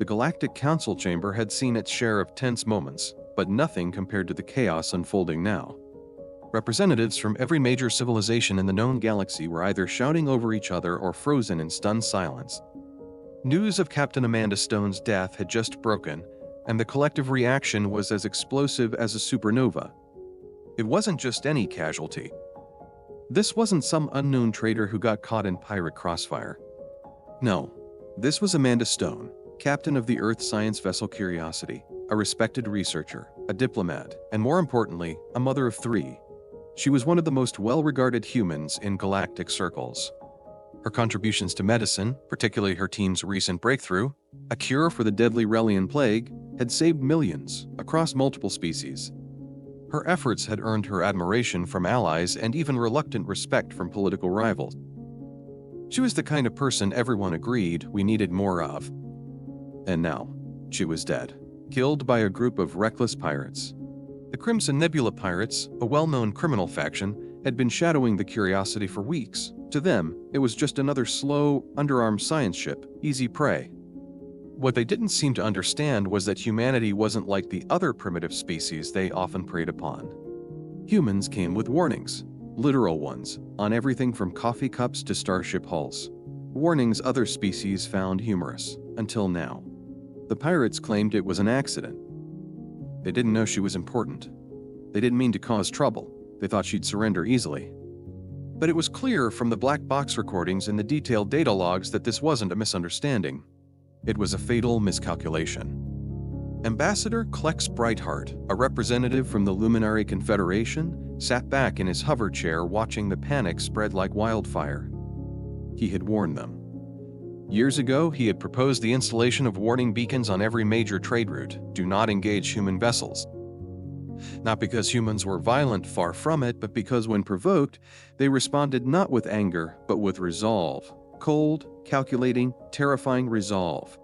The Galactic Council chamber had seen its share of tense moments, but nothing compared to the chaos unfolding now. Representatives from every major civilization in the known galaxy were either shouting over each other or frozen in stunned silence. News of Captain Amanda Stone's death had just broken, and the collective reaction was as explosive as a supernova. It wasn't just any casualty. This wasn't some unknown traitor who got caught in pirate crossfire. No, this was Amanda Stone, captain of the Earth science vessel Curiosity, a respected researcher, a diplomat, and more importantly, a mother of three. She was one of the most well-regarded humans in galactic circles. Her contributions to medicine, particularly her team's recent breakthrough, a cure for the deadly Relian plague, had saved millions across multiple species. Her efforts had earned her admiration from allies and even reluctant respect from political rivals. She was the kind of person everyone agreed we needed more of. And now, she was dead, killed by a group of reckless pirates. The Crimson Nebula Pirates, a well-known criminal faction, had been shadowing the Curiosity for weeks. To them, it was just another slow, underarmed science ship, easy prey. What they didn't seem to understand was that humanity wasn't like the other primitive species they often preyed upon. Humans came with warnings, literal ones, on everything from coffee cups to starship hulls. Warnings other species found humorous, until now. The pirates claimed it was an accident. They didn't know she was important. They didn't mean to cause trouble. They thought she'd surrender easily. But it was clear from the black box recordings and the detailed data logs that this wasn't a misunderstanding. It was a fatal miscalculation. Ambassador Klex Brightheart, a representative from the Luminary Confederation, sat back in his hover chair watching the panic spread like wildfire. He had warned them. Years ago, he had proposed the installation of warning beacons on every major trade route. Do not engage human vessels. Not because humans were violent, far from it, but because when provoked, they responded not with anger, but with resolve. Cold, calculating, terrifying resolve.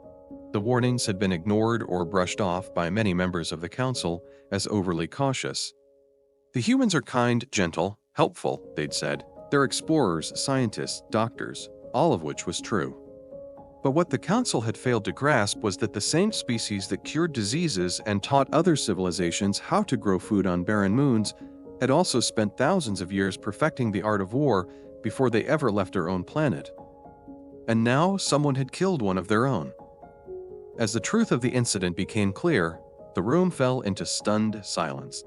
The warnings had been ignored or brushed off by many members of the council as overly cautious. The humans are kind, gentle, helpful, they'd said. They're explorers, scientists, doctors, all of which was true. But what the council had failed to grasp was that the same species that cured diseases and taught other civilizations how to grow food on barren moons had also spent thousands of years perfecting the art of war before they ever left our own planet. And now someone had killed one of their own. As the truth of the incident became clear, the room fell into stunned silence.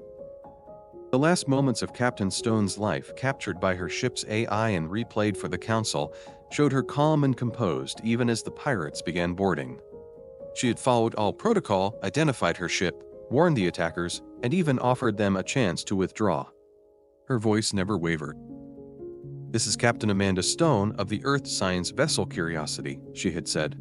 The last moments of Captain Stone's life, captured by her ship's AI and replayed for the council, showed her calm and composed even as the pirates began boarding. She had followed all protocol, identified her ship, warned the attackers, and even offered them a chance to withdraw. Her voice never wavered. "This is Captain Amanda Stone of the Earth science vessel Curiosity," she had said.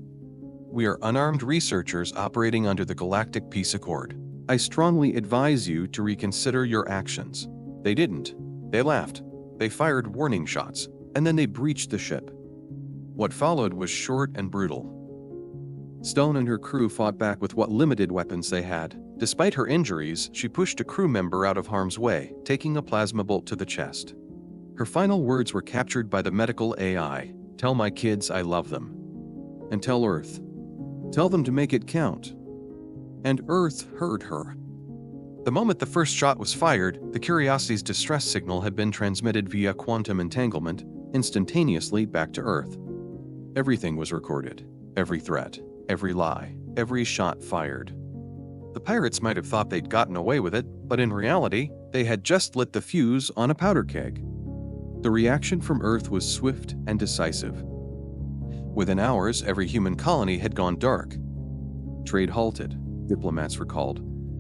"We are unarmed researchers operating under the Galactic Peace Accord. I strongly advise you to reconsider your actions." They didn't. They laughed. They fired warning shots, and then they breached the ship. What followed was short and brutal. Stone and her crew fought back with what limited weapons they had. Despite her injuries, she pushed a crew member out of harm's way, taking a plasma bolt to the chest. Her final words were captured by the medical AI. "Tell my kids I love them. And tell Earth. Tell them to make it count." And Earth heard her. The moment the first shot was fired, the Curiosity's distress signal had been transmitted via quantum entanglement, instantaneously back to Earth. Everything was recorded. Every threat, every lie, every shot fired. The pirates might have thought they'd gotten away with it, but in reality, they had just lit the fuse on a powder keg. The reaction from Earth was swift and decisive. Within hours, every human colony had gone dark. Trade halted, diplomats recalled.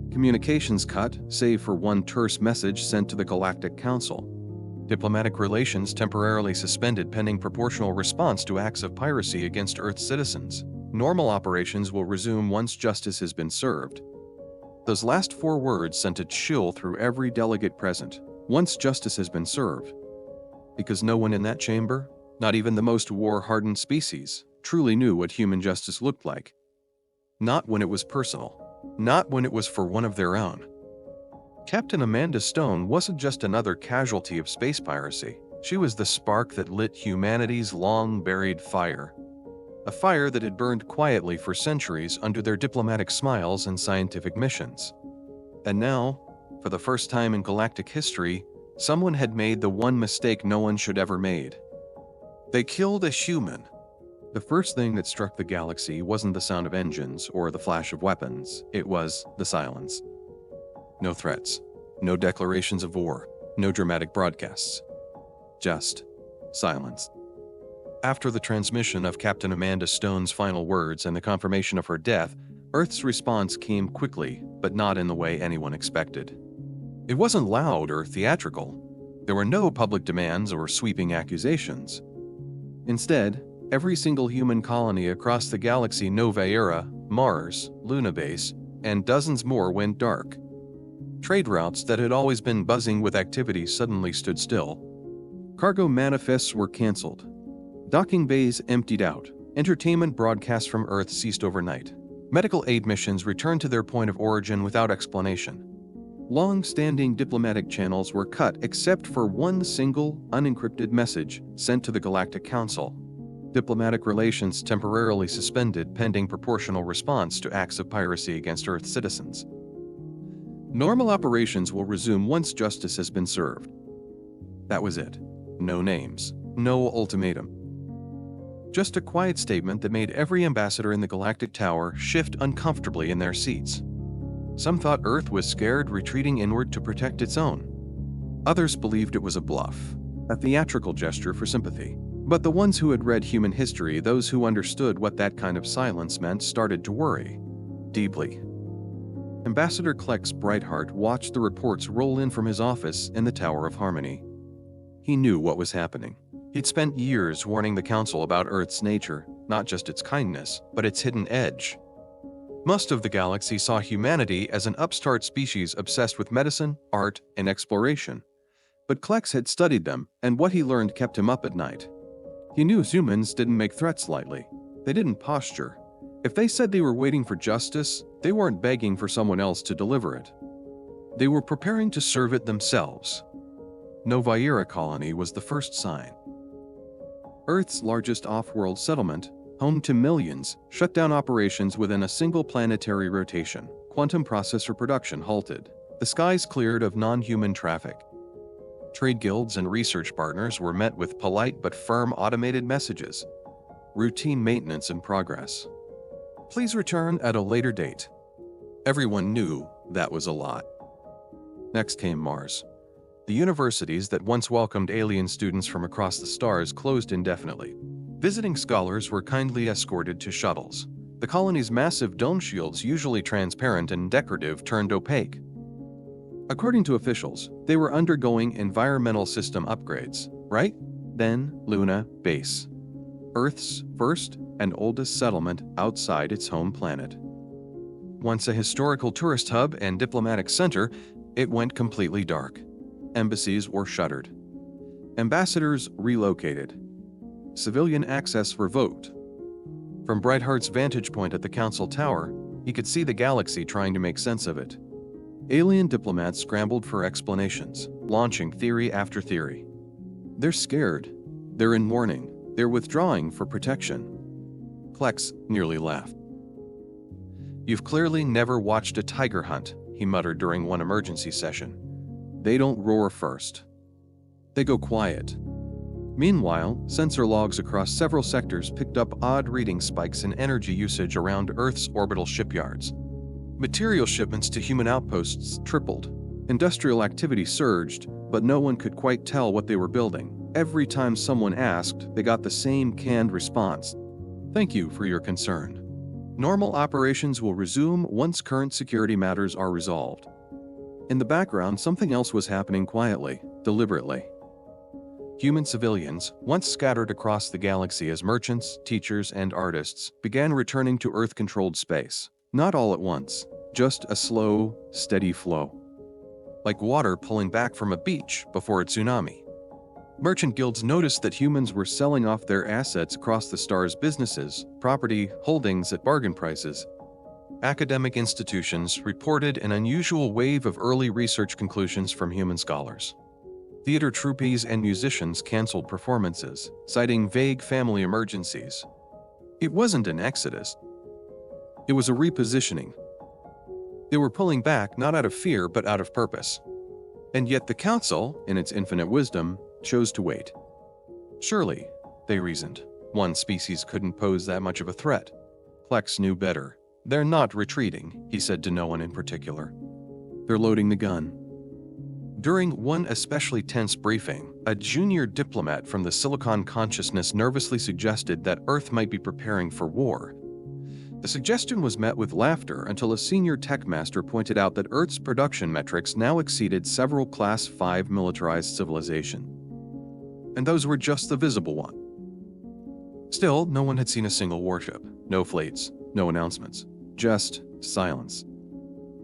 Communications cut, save for one terse message sent to the Galactic Council. Diplomatic relations temporarily suspended pending proportional response to acts of piracy against Earth's citizens. Normal operations will resume once justice has been served. Those last 4 words sent a chill through every delegate present. Once justice has been served. Because no one in that chamber, not even the most war-hardened species, truly knew what human justice looked like. Not when it was personal. Not when it was for one of their own. Captain Amanda Stone wasn't just another casualty of space piracy. She was the spark that lit humanity's long-buried fire. a fire that had burned quietly for centuries under their diplomatic smiles and scientific missions. And now, for the first time in galactic history, someone had made the one mistake no one should ever made. They killed a human. The first thing that struck the galaxy wasn't the sound of engines or the flash of weapons, it was the silence. No threats, no declarations of war, no dramatic broadcasts. Just silence. After the transmission of Captain Amanda Stone's final words and the confirmation of her death, Earth's response came quickly, but not in the way anyone expected. It wasn't loud or theatrical. There were no public demands or sweeping accusations. Instead, every single human colony across the galaxy Nova Era, Mars, Luna Base, and dozens more went dark. Trade routes that had always been buzzing with activity suddenly stood still. Cargo manifests were canceled. Docking bays emptied out. Entertainment broadcasts from Earth ceased overnight. Medical aid missions returned to their point of origin without explanation. Long-standing diplomatic channels were cut except for one single, unencrypted message sent to the Galactic Council. Diplomatic relations temporarily suspended pending proportional response to acts of piracy against Earth citizens. Normal operations will resume once justice has been served. That was it. No names. No ultimatum. Just a quiet statement that made every ambassador in the Galactic Tower shift uncomfortably in their seats. Some thought Earth was scared, retreating inward to protect its own. Others believed it was a bluff, a theatrical gesture for sympathy. But the ones who had read human history, those who understood what that kind of silence meant, started to worry. Deeply. Ambassador Klex Brightheart watched the reports roll in from his office in the Tower of Harmony. He knew what was happening. He'd spent years warning the Council about Earth's nature, not just its kindness, but its hidden edge. Most of the galaxy saw humanity as an upstart species obsessed with medicine, art, and exploration. But Klex had studied them, and what he learned kept him up at night. He knew humans didn't make threats lightly. They didn't posture. If they said they were waiting for justice, they weren't begging for someone else to deliver it. They were preparing to serve it themselves. Nova Era colony was the first sign. Earth's largest off-world settlement, home to millions, shut down operations within a single planetary rotation. Quantum processor production halted. The skies cleared of non-human traffic. Trade guilds and research partners were met with polite but firm automated messages. Routine maintenance in progress. Please return at a later date. Everyone knew that was a lot. Next came Mars. The universities that once welcomed alien students from across the stars closed indefinitely. Visiting scholars were kindly escorted to shuttles. The colony's massive dome shields, usually transparent and decorative, turned opaque. According to officials, they were undergoing environmental system upgrades, right? Then, Luna Base. Earth's first and oldest settlement outside its home planet. Once a historical tourist hub and diplomatic center, it went completely dark. Embassies were shuttered. Ambassadors relocated. Civilian access revoked. From Brightheart's vantage point at the Council Tower, he could see the galaxy trying to make sense of it. Alien diplomats scrambled for explanations, launching theory after theory. They're scared. They're in mourning. They're withdrawing for protection. Klex nearly laughed. You've clearly never watched a tiger hunt, he muttered during one emergency session. They don't roar first. They go quiet. Meanwhile, sensor logs across several sectors picked up odd reading spikes in energy usage around Earth's orbital shipyards. Material shipments to human outposts tripled. Industrial activity surged, but no one could quite tell what they were building. Every time someone asked, they got the same canned response. Thank you for your concern. Normal operations will resume once current security matters are resolved. In the background, something else was happening quietly, deliberately. Human civilians, once scattered across the galaxy as merchants, teachers, and artists, began returning to Earth-controlled space. Not all at once, just a slow, steady flow. Like water pulling back from a beach before a tsunami. Merchant guilds noticed that humans were selling off their assets across the star's businesses, property, holdings at bargain prices. Academic institutions reported an unusual wave of early research conclusions from human scholars. Theater troupes and musicians canceled performances, citing vague family emergencies. It wasn't an exodus. It was a repositioning. They were pulling back not out of fear but out of purpose. And yet the council, in its infinite wisdom, chose to wait. Surely, they reasoned, one species couldn't pose that much of a threat. Plex knew better. They're not retreating, he said to no one in particular. They're loading the gun. During one especially tense briefing, a junior diplomat from the Silicon Consciousness nervously suggested that Earth might be preparing for war. The suggestion was met with laughter until a senior tech master pointed out that Earth's production metrics now exceeded several Class 5 militarized civilizations. And those were just the visible ones. Still, no one had seen a single warship, no fleets, no announcements, just silence.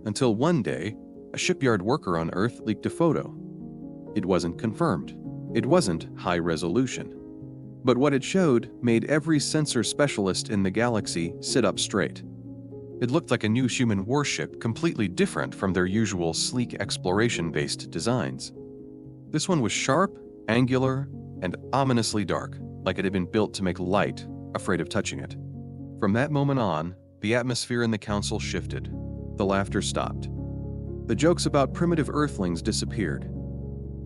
Until one day, a shipyard worker on Earth leaked a photo. It wasn't confirmed. It wasn't high resolution. But what it showed made every sensor specialist in the galaxy sit up straight. It looked like a new human warship, completely different from their usual sleek exploration-based designs. This one was sharp, angular, and ominously dark, like it had been built to make light afraid of touching it. From that moment on, the atmosphere in the council shifted. The laughter stopped. The jokes about primitive Earthlings disappeared.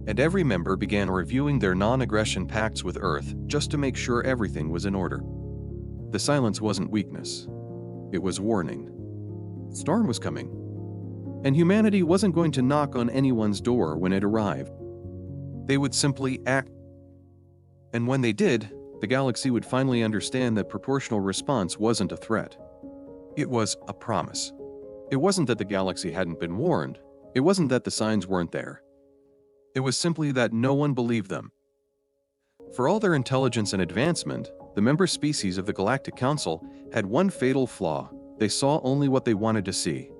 And every member began reviewing their non-aggression pacts with Earth just to make sure everything was in order. The silence wasn't weakness. It was warning. Storm was coming. And humanity wasn't going to knock on anyone's door when it arrived. They would simply act. And when they did, the galaxy would finally understand that proportional response wasn't a threat. It was a promise. It wasn't that the galaxy hadn't been warned. It wasn't that the signs weren't there. It was simply that no one believed them. For all their intelligence and advancement, the member species of the Galactic Council had one fatal flaw. They saw only what they wanted to see.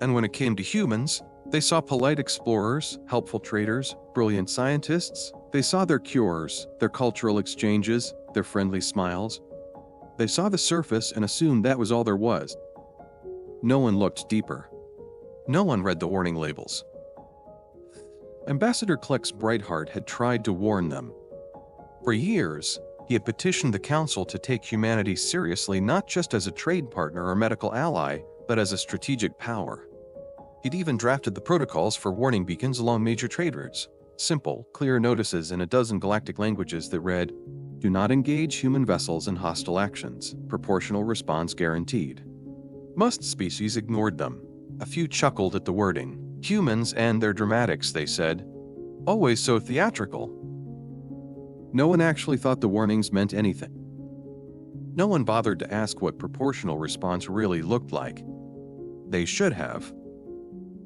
And when it came to humans, they saw polite explorers, helpful traders, brilliant scientists. They saw their cures, their cultural exchanges, their friendly smiles. They saw the surface and assumed that was all there was. No one looked deeper. No one read the warning labels. Ambassador Kleck's Brightheart had tried to warn them. For years, he had petitioned the Council to take humanity seriously not just as a trade partner or medical ally, but as a strategic power. He'd even drafted the protocols for warning beacons along major trade routes. Simple, clear notices in a dozen galactic languages that read, "Do not engage human vessels in hostile actions. Proportional response guaranteed." Most species ignored them. A few chuckled at the wording. Humans and their dramatics, they said. Always so theatrical. No one actually thought the warnings meant anything. No one bothered to ask what proportional response really looked like. They should have.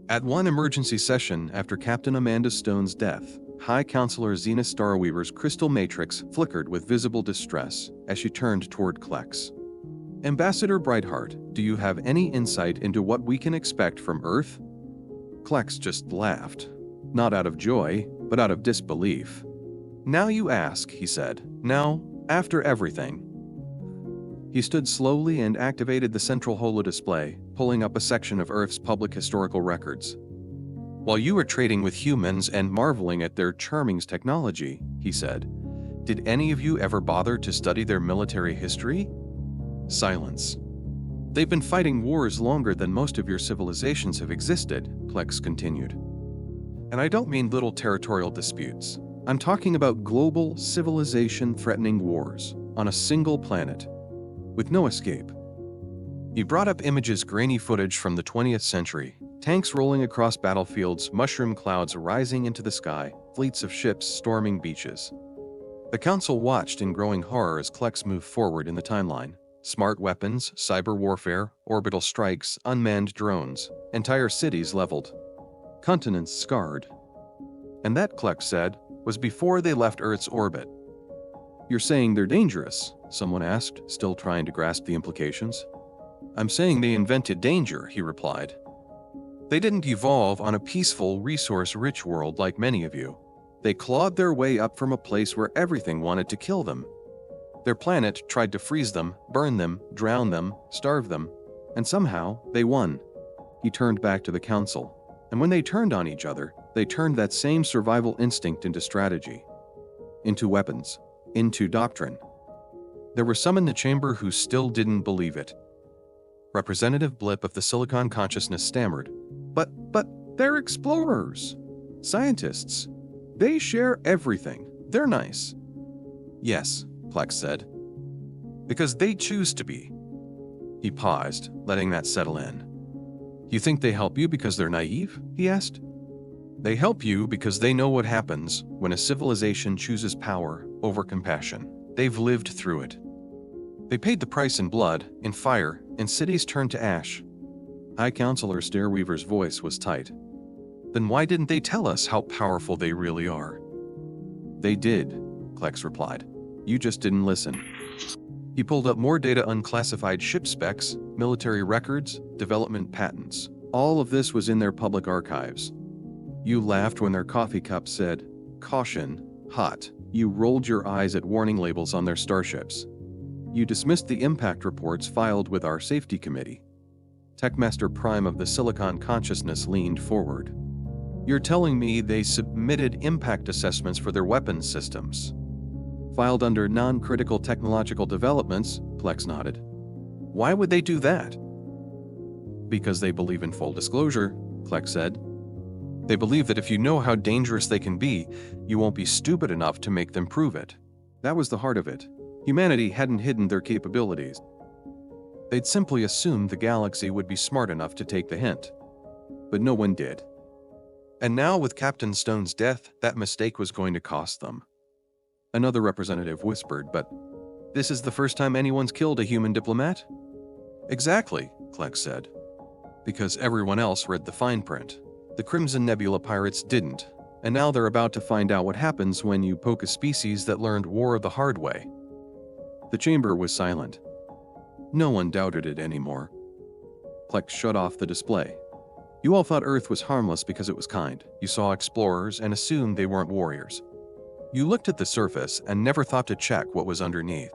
At one emergency session after Captain Amanda Stone's death, High Counselor Xena Starweaver's crystal matrix flickered with visible distress as she turned toward Klex. "Ambassador Brightheart, do you have any insight into what we can expect from Earth?" Klex just laughed, not out of joy, but out of disbelief. "Now you ask," he said. "Now, after everything." He stood slowly and activated the central holodisplay, pulling up a section of Earth's public historical records. "While you were trading with humans and marveling at their charming technology," he said, "did any of you ever bother to study their military history?" Silence. "They've been fighting wars longer than most of your civilizations have existed," Plex continued. "And I don't mean little territorial disputes. I'm talking about global, civilization-threatening wars on a single planet, with no escape." He brought up images, grainy footage from the 20th century, tanks rolling across battlefields, mushroom clouds rising into the sky, fleets of ships storming beaches. The Council watched in growing horror as Klex moved forward in the timeline. Smart weapons, cyber warfare, orbital strikes, unmanned drones, entire cities leveled, continents scarred. And that, Klex said, was before they left Earth's orbit. "You're saying they're dangerous?" someone asked, still trying to grasp the implications. "I'm saying they invented danger," he replied. "They didn't evolve on a peaceful, resource-rich world like many of you. They clawed their way up from a place where everything wanted to kill them. Their planet tried to freeze them, burn them, drown them, starve them, and somehow they won." He turned back to the Council, and when they turned on each other, they turned that same survival instinct into strategy, into weapons, into doctrine. There were some in the chamber who still didn't believe it. Representative Blip of the Silicon Consciousness stammered, But they're explorers. Scientists. They share everything. They're nice." "Yes," Plex said. "Because they choose to be." He paused, letting that settle in. "You think they help you because they're naive?" he asked. "They help you because they know what happens when a civilization chooses power over compassion. They've lived through it. They paid the price in blood, in fire, in cities turned to ash." High Counselor Stairweaver's voice was tight. "Then why didn't they tell us how powerful they really are?" "They did," Plex replied. "You just didn't listen." He pulled up more data: unclassified ship specs, military records, development patents. All of this was in their public archives. You laughed when their coffee cup said, "Caution, hot." You rolled your eyes at warning labels on their starships. You dismissed the impact reports filed with our safety committee. Techmaster Prime of the Silicon Consciousness leaned forward. "You're telling me they submitted impact assessments for their weapons systems? Filed under non-critical technological developments?" Plex nodded. "Why would they do that?" "Because they believe in full disclosure," Plex said. "They believe that if you know how dangerous they can be, you won't be stupid enough to make them prove it." That was the heart of it. Humanity hadn't hidden their capabilities. They'd simply assumed the galaxy would be smart enough to take the hint. But no one did. And now, with Captain Stone's death, that mistake was going to cost them. Another representative whispered, "But this is the first time anyone's killed a human diplomat?" "Exactly," Plex said. "Because everyone else read the fine print. The Crimson Nebula pirates didn't, and now they're about to find out what happens when you poke a species that learned war the hard way." The chamber was silent. No one doubted it anymore. Plex shut off the display. "You all thought Earth was harmless because it was kind. You saw explorers and assumed they weren't warriors. You looked at the surface and never thought to check what was underneath."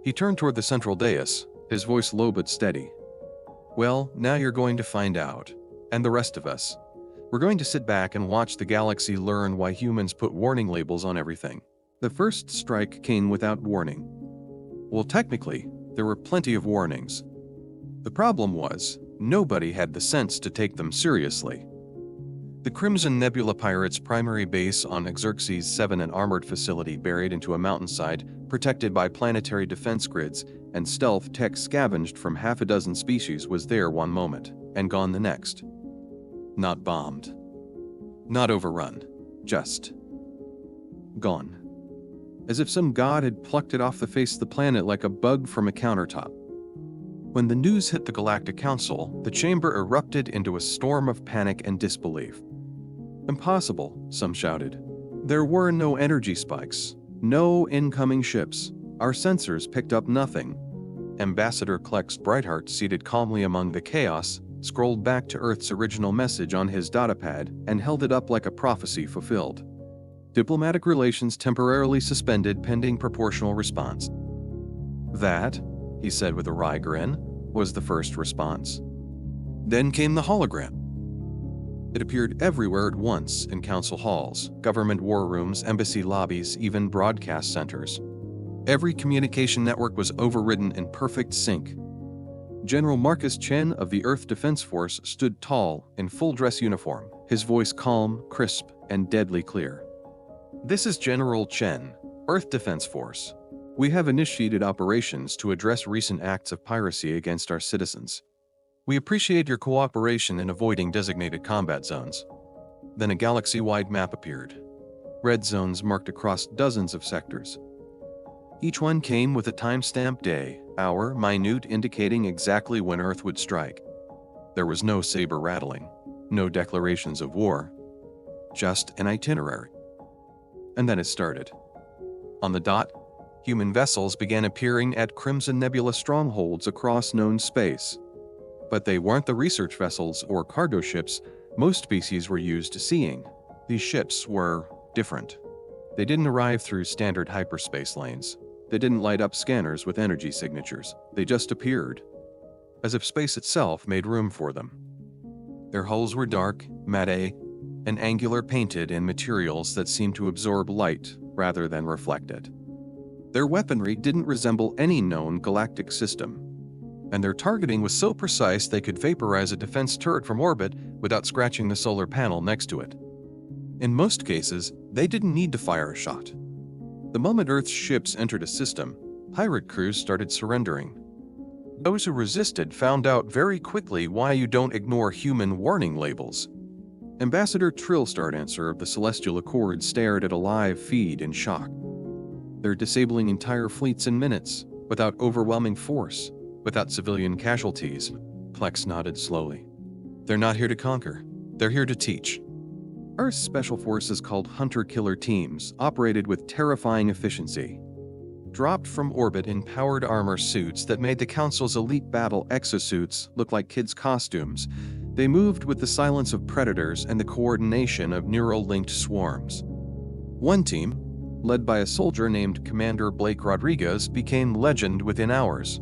He turned toward the central dais, his voice low but steady. "Well, now you're going to find out. And the rest of us. We're going to sit back and watch the galaxy learn why humans put warning labels on everything." The first strike came without warning. Well, technically, there were plenty of warnings. The problem was, nobody had the sense to take them seriously. The Crimson Nebula pirates' primary base on Xerxes 7, an armored facility buried into a mountainside, protected by planetary defense grids, and stealth tech scavenged from half a dozen species, was there one moment, and gone the next. Not bombed. Not overrun. Just gone. As if some god had plucked it off the face of the planet like a bug from a countertop. When the news hit the Galactic Council, the chamber erupted into a storm of panic and disbelief. "Impossible," some shouted. "There were no energy spikes. No incoming ships. Our sensors picked up nothing." Ambassador Klex Brightheart, seated calmly among the chaos, scrolled back to Earth's original message on his datapad and held it up like a prophecy fulfilled. "Diplomatic relations temporarily suspended pending proportional response." "That," he said with a wry grin, "was the first response." Then came the hologram. It appeared everywhere at once, in council halls, government war rooms, embassy lobbies, even broadcast centers. Every communication network was overridden in perfect sync. General Marcus Chen of the Earth Defense Force stood tall, in full dress uniform, his voice calm, crisp, and deadly clear. "This is General Chen, Earth Defense Force. We have initiated operations to address recent acts of piracy against our citizens. We appreciate your cooperation in avoiding designated combat zones." Then a galaxy-wide map appeared. Red zones marked across dozens of sectors. Each one came with a timestamp, day, hour, minute, indicating exactly when Earth would strike. There was no saber rattling, no declarations of war, just an itinerary. And then it started. On the dot, human vessels began appearing at Crimson Nebula strongholds across known space. But they weren't the research vessels or cargo ships most species were used to seeing. These ships were different. They didn't arrive through standard hyperspace lanes. They didn't light up scanners with energy signatures. They just appeared, as if space itself made room for them. Their hulls were dark, matte, and angular, painted in materials that seemed to absorb light rather than reflect it. Their weaponry didn't resemble any known galactic system, and their targeting was so precise they could vaporize a defense turret from orbit without scratching the solar panel next to it. In most cases, they didn't need to fire a shot. The moment Earth's ships entered a system, pirate crews started surrendering. Those who resisted found out very quickly why you don't ignore human warning labels. Ambassador Trill, Stardancer of the Celestial Accord, stared at a live feed in shock. They're disabling entire fleets in minutes, without overwhelming force, without civilian casualties. Plex nodded slowly. They're not here to conquer. They're here to teach. Earth's special forces, called hunter-killer teams, operated with terrifying efficiency. Dropped from orbit in powered armor suits that made the Council's elite battle exosuits look like kids' costumes, they moved with the silence of predators and the coordination of neural-linked swarms. One team, led by a soldier named Commander Blake Rodriguez, became legend within hours.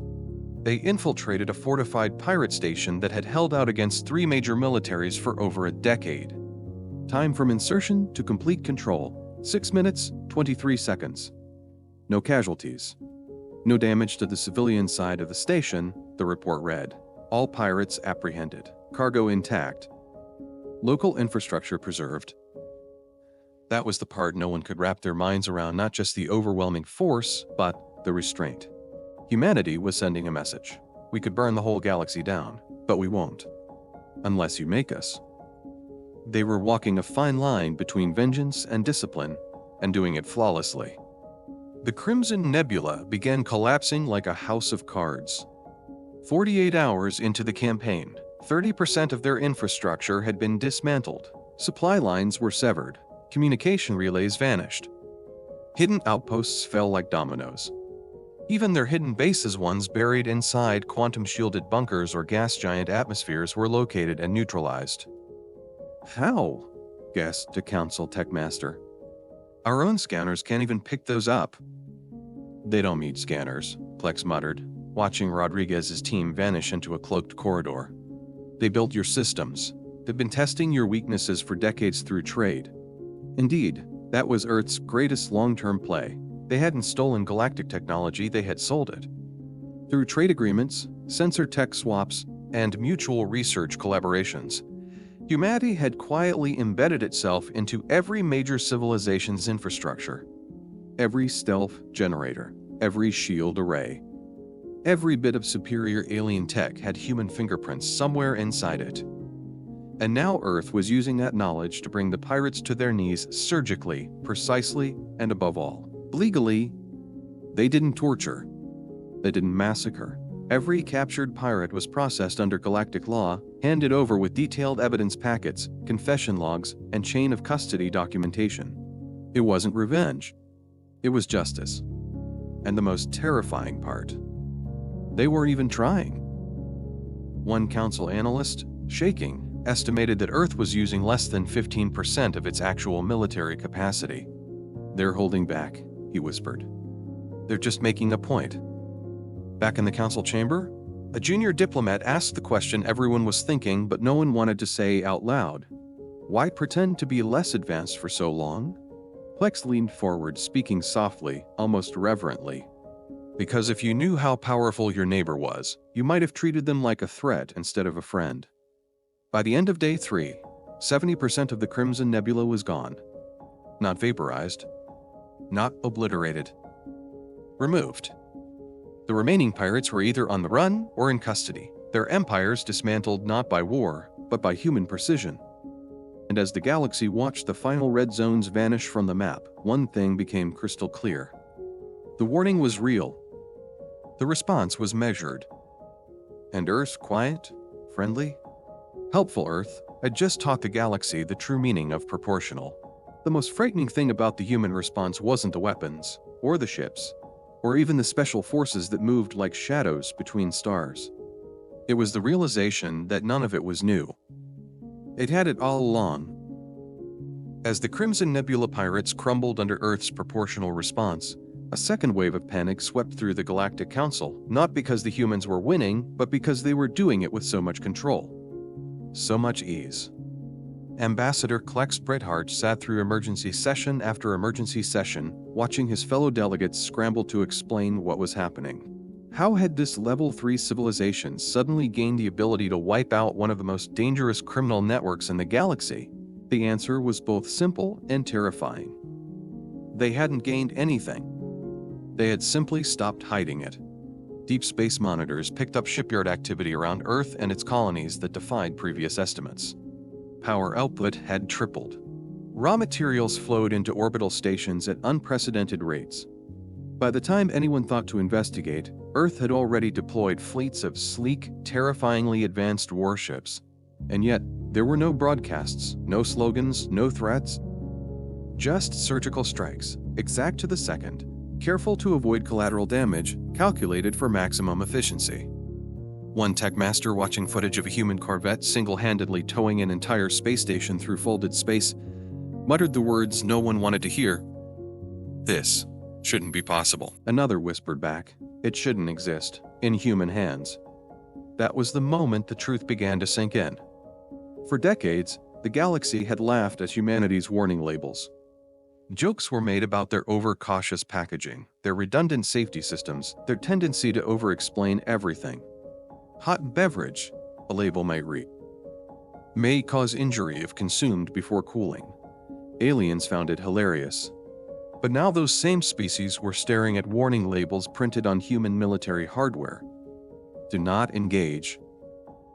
They infiltrated a fortified pirate station that had held out against 3 major militaries for over a decade. Time from insertion to complete control, 6 minutes, 23 seconds. No casualties. No damage to the civilian side of the station, the report read. All pirates apprehended. Cargo intact. Local infrastructure preserved. That was the part no one could wrap their minds around, not just the overwhelming force, but the restraint. Humanity was sending a message. We could burn the whole galaxy down, but we won't. Unless you make us. They were walking a fine line between vengeance and discipline, and doing it flawlessly. The Crimson Nebula began collapsing like a house of cards. 48 hours into the campaign, 30% of their infrastructure had been dismantled. Supply lines were severed. Communication relays vanished. Hidden outposts fell like dominoes. Even their hidden bases, ones buried inside quantum-shielded bunkers or gas giant atmospheres, were located and neutralized. How? Guessed a Council Techmaster. Our own scanners can't even pick those up. They don't need scanners, Plex muttered, watching Rodriguez's team vanish into a cloaked corridor. They built your systems. They've been testing your weaknesses for decades through trade. Indeed, that was Earth's greatest long-term play. They hadn't stolen galactic technology, they had sold it. Through trade agreements, sensor tech swaps, and mutual research collaborations, humanity had quietly embedded itself into every major civilization's infrastructure. Every stealth generator, every shield array, every bit of superior alien tech had human fingerprints somewhere inside it. And now Earth was using that knowledge to bring the pirates to their knees surgically, precisely, and above all, legally. They didn't torture. They didn't massacre. Every captured pirate was processed under galactic law, handed over with detailed evidence packets, confession logs, and chain of custody documentation. It wasn't revenge. It was justice. And the most terrifying part, they weren't even trying. One Council analyst, shaking, estimated that Earth was using less than 15% of its actual military capacity. They're holding back, he whispered. They're just making a point. Back in the Council chamber, a junior diplomat asked the question everyone was thinking but no one wanted to say out loud. Why pretend to be less advanced for so long? Plex leaned forward, speaking softly, almost reverently. Because if you knew how powerful your neighbor was, you might have treated them like a threat instead of a friend. By the end of day 3, 70% of the Crimson Nebula was gone. Not vaporized. Not obliterated. Removed. The remaining pirates were either on the run or in custody, their empires dismantled not by war, but by human precision. And as the galaxy watched the final red zones vanish from the map, one thing became crystal clear. The warning was real. The response was measured. And Earth's quiet, friendly, helpful Earth had just taught the galaxy the true meaning of proportional. The most frightening thing about the human response wasn't the weapons, or the ships, or even the special forces that moved like shadows between stars. It was the realization that none of it was new. It had it all along. As the Crimson Nebula pirates crumbled under Earth's proportional response, a second wave of panic swept through the Galactic Council, not because the humans were winning, but because they were doing it with so much control. So much ease. Ambassador Klex Brethart sat through emergency session after emergency session, watching his fellow delegates scramble to explain what was happening. How had this Level 3 civilization suddenly gained the ability to wipe out one of the most dangerous criminal networks in the galaxy? The answer was both simple and terrifying. They hadn't gained anything. They had simply stopped hiding it. Deep space monitors picked up shipyard activity around Earth and its colonies that defied previous estimates. Power output had tripled. Raw materials flowed into orbital stations at unprecedented rates. By the time anyone thought to investigate, Earth had already deployed fleets of sleek, terrifyingly advanced warships. And yet, there were no broadcasts, no slogans, no threats. Just surgical strikes, exact to the second, careful to avoid collateral damage, calculated for maximum efficiency. One tech master watching footage of a human corvette single-handedly towing an entire space station through folded space muttered the words no one wanted to hear. "This shouldn't be possible." Another whispered back, "It shouldn't exist, in human hands." That was the moment the truth began to sink in. For decades, the galaxy had laughed at humanity's warning labels. Jokes were made about their overcautious packaging, their redundant safety systems, their tendency to over-explain everything. Hot beverage, a label might read, may cause injury if consumed before cooling. Aliens found it hilarious. But now those same species were staring at warning labels printed on human military hardware. Do not engage.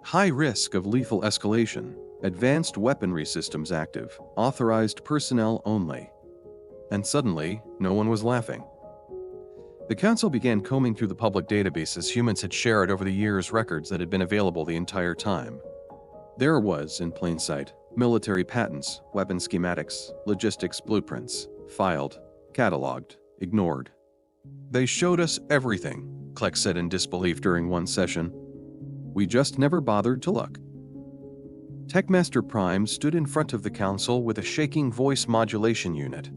High risk of lethal escalation. Advanced weaponry systems active. Authorized personnel only. And suddenly, no one was laughing. The Council began combing through the public databases humans had shared over the years, records that had been available the entire time. There was, in plain sight, military patents, weapon schematics, logistics blueprints, filed, cataloged, ignored. "They showed us everything," Kleck said in disbelief during one session. "We just never bothered to look." Techmaster Prime stood in front of the Council with a shaking voice modulation unit.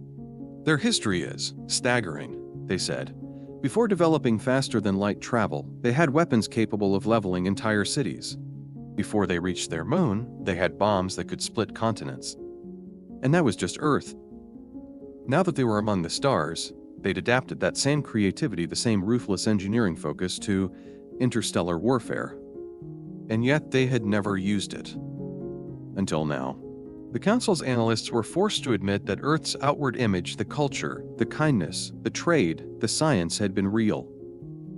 "Their history is staggering," they said. "Before developing faster-than-light travel, they had weapons capable of leveling entire cities. Before they reached their moon, they had bombs that could split continents. And that was just Earth. Now that they were among the stars, they'd adapted that same creativity, the same ruthless engineering focus to interstellar warfare. And yet they had never used it. Until now. The Council's analysts were forced to admit that Earth's outward image, the culture, the kindness, the trade, the science had been real.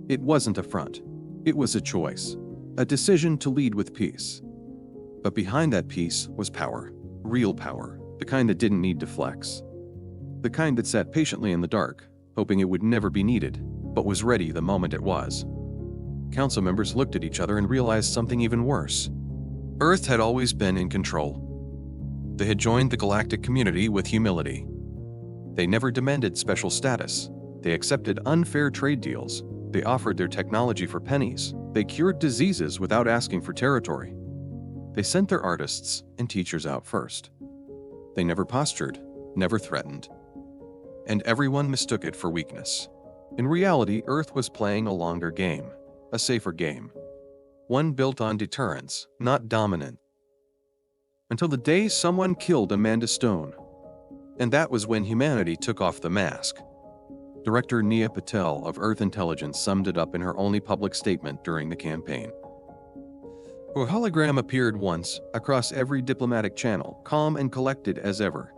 It wasn't a front. It was a choice. A decision to lead with peace. But behind that peace was power. Real power. The kind that didn't need to flex. The kind that sat patiently in the dark, hoping it would never be needed, but was ready the moment it was. Council members looked at each other and realized something even worse. Earth had always been in control. They had joined the galactic community with humility. They never demanded special status. They accepted unfair trade deals. They offered their technology for pennies. They cured diseases without asking for territory. They sent their artists and teachers out first. They never postured, never threatened. And everyone mistook it for weakness. In reality, Earth was playing a longer game, a safer game. One built on deterrence, not dominance. Until the day someone killed Amanda Stone. And that was when humanity took off the mask. Director Nia Patel of Earth Intelligence summed it up in her only public statement during the campaign. Her hologram appeared once, across every diplomatic channel, calm and collected as ever.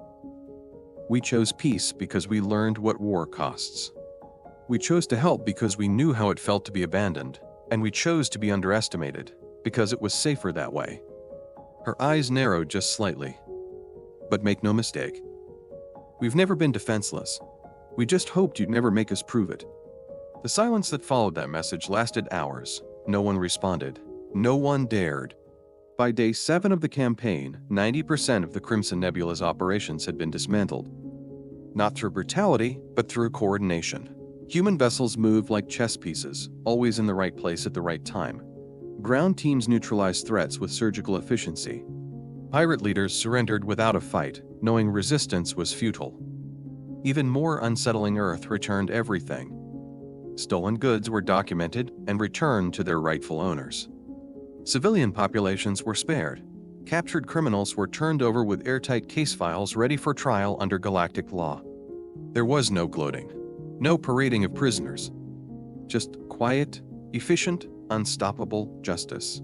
"We chose peace because we learned what war costs. We chose to help because we knew how it felt to be abandoned, and we chose to be underestimated, because it was safer that way." Her eyes narrowed just slightly. "But make no mistake. We've never been defenseless. We just hoped you'd never make us prove it." The silence that followed that message lasted hours. No one responded. No one dared. By day 7 of the campaign, 90% of the Crimson Nebula's operations had been dismantled. Not through brutality, but through coordination. Human vessels moved like chess pieces, always in the right place at the right time. Ground teams neutralized threats with surgical efficiency. Pirate leaders surrendered without a fight, knowing resistance was futile. Even more unsettling, Earth returned everything. Stolen goods were documented and returned to their rightful owners. Civilian populations were spared. Captured criminals were turned over with airtight case files ready for trial under galactic law. There was no gloating, no parading of prisoners. Just quiet, efficient, unstoppable justice.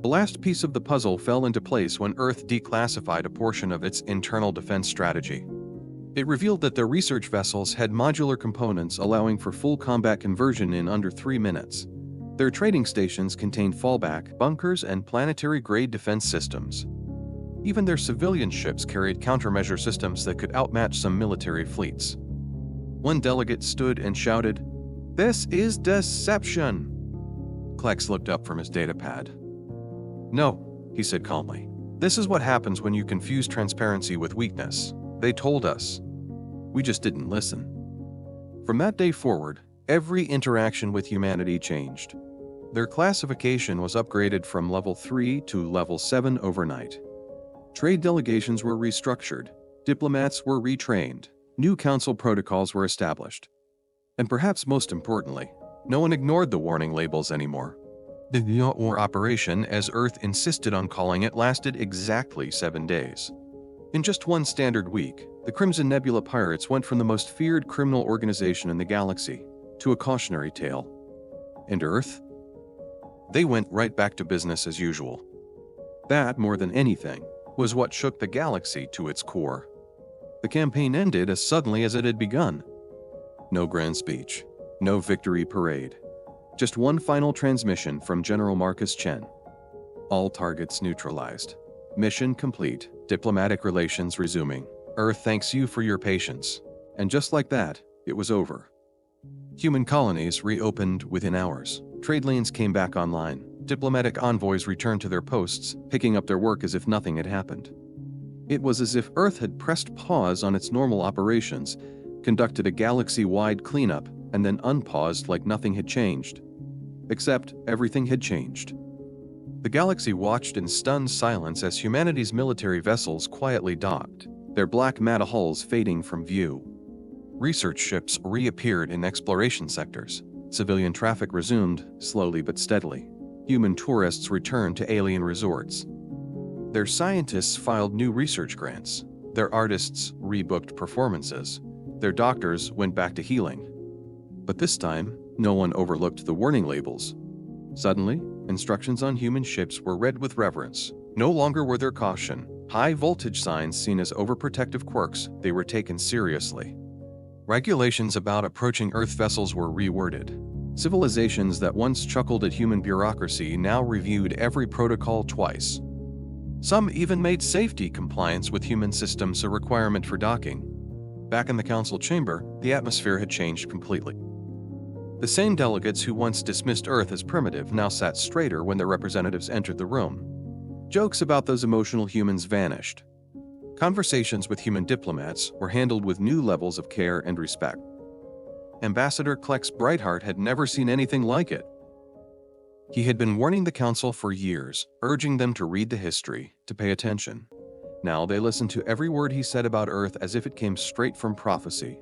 The last piece of the puzzle fell into place when Earth declassified a portion of its internal defense strategy. It revealed that their research vessels had modular components allowing for full combat conversion in under 3 minutes. Their trading stations contained fallback, bunkers, and planetary-grade defense systems. Even their civilian ships carried countermeasure systems that could outmatch some military fleets. One delegate stood and shouted, "This is deception!" Klex looked up from his datapad. "No," he said calmly. "This is what happens when you confuse transparency with weakness. They told us. We just didn't listen." From that day forward, every interaction with humanity changed. Their classification was upgraded from level 3 to level 7 overnight. Trade delegations were restructured, diplomats were retrained, new council protocols were established. And perhaps most importantly, no one ignored the warning labels anymore. The war operation, as Earth insisted on calling it, lasted exactly 7 days. In just one standard week, the Crimson Nebula Pirates went from the most feared criminal organization in the galaxy to a cautionary tale. And Earth? They went right back to business as usual. That, more than anything, was what shook the galaxy to its core. The campaign ended as suddenly as it had begun. No grand speech, no victory parade. Just one final transmission from General Marcus Chen. All targets neutralized. Mission complete. Diplomatic relations resuming. Earth thanks you for your patience. And just like that, it was over. Human colonies reopened within hours. Trade lanes came back online. Diplomatic envoys returned to their posts, picking up their work as if nothing had happened. It was as if Earth had pressed pause on its normal operations, conducted a galaxy-wide cleanup, and then unpaused like nothing had changed. Except everything had changed. The galaxy watched in stunned silence as humanity's military vessels quietly docked, their black matte hulls fading from view. Research ships reappeared in exploration sectors. Civilian traffic resumed, slowly but steadily. Human tourists returned to alien resorts. Their scientists filed new research grants. Their artists rebooked performances. Their doctors went back to healing. But this time, no one overlooked the warning labels. Suddenly, instructions on human ships were read with reverence. No longer were there caution, high-voltage signs seen as overprotective quirks. They were taken seriously. Regulations about approaching Earth vessels were reworded. Civilizations that once chuckled at human bureaucracy now reviewed every protocol twice. Some even made safety compliance with human systems a requirement for docking. Back in the council chamber, the atmosphere had changed completely. The same delegates who once dismissed Earth as primitive now sat straighter when their representatives entered the room. Jokes about those emotional humans vanished. Conversations with human diplomats were handled with new levels of care and respect. Ambassador Klex Brightheart had never seen anything like it. He had been warning the council for years, urging them to read the history, to pay attention. Now they listened to every word he said about Earth as if it came straight from prophecy.